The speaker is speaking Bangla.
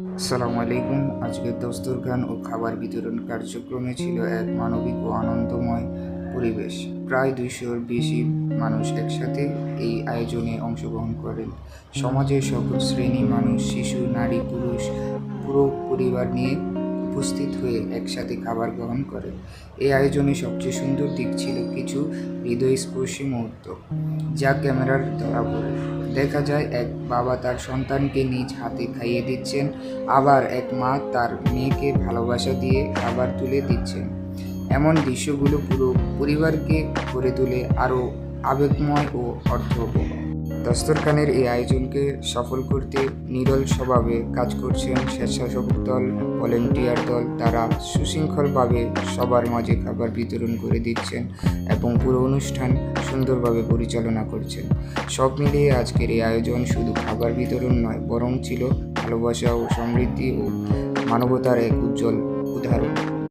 আসসালামু আলাইকুম। আজকের দস্তরখান ও খাবার বিতরণ কার্যক্রমে ছিল এক মানবিক ও আনন্দময় পরিবেশ। প্রায় 200-র বেশি মানুষ একসাথে এই আয়োজনে অংশগ্রহণ করেন। সমাজের সকল শ্রেণী মানুষ, শিশু, নারী, পুরুষ, পুরো পরিবার নিয়ে উপস্থিত হয়ে একসাথে খাবার গ্রহণ করে। এই আয়োজনে সবচেয়ে সুন্দর দিক ছিল কিছু হৃদয়স্পর্শী মুহূর্ত, যা ক্যামেরার ধরা পড়ে। দেখা যায় এক বাবা তার সন্তানকে নিজ হাতে খাইয়ে দিচ্ছেন, আবার এক মা তার মেয়েকে ভালোবাসা দিয়ে খাবার তুলে দিচ্ছেন। এমন দৃশ্যগুলো পুরো পরিবারকে করে তোলে আরও আবেগময় ও অর্থবহ। দস্তরখানের এই আয়োজনকে সফল করতে নিরলসভাবে কাজ করছেন স্বেচ্ছাসেবক দল, ভলেন্টিয়ার দল। তারা সুশৃঙ্খলভাবে সবার মাঝে খাবার বিতরণ করে দিচ্ছেন এবং পুরো অনুষ্ঠান সুন্দরভাবে পরিচালনা করছেন। সব মিলিয়ে আজকের এই আয়োজন শুধু খাবার বিতরণ নয়, বরং ছিল ভালোবাসা ও সমৃদ্ধি ও মানবতার এক উজ্জ্বল উদাহরণ।